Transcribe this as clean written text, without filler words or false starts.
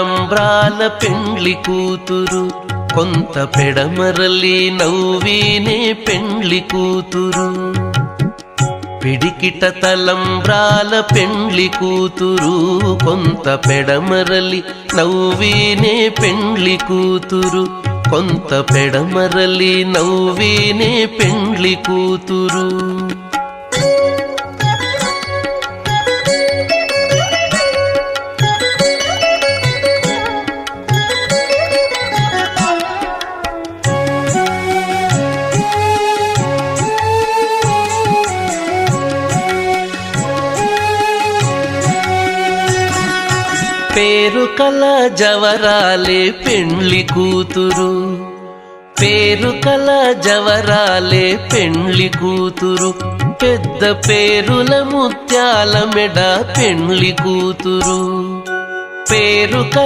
సంబ్రాల పెండ్లి కూతురు కొంత పెడమరలి నవ్వీనే పెండ్లి కూతురు. పిడికిట తలంబ్రాల పెండ్లి కూతురు కొంత పెడమరలి నవ్వీనే పెండ్లి కూతురు. కొంత పెడమరలి నవ్వీనే పెండ్లి కూతురు. పేరు కల జవరాలే పెండ్లి కూతురు. పేరు కల జవరాలే పెండ్లి కూతురు. పెద్ద పేరుల ముత్యాల మెడ పెండ్లి కూతురు. పేరు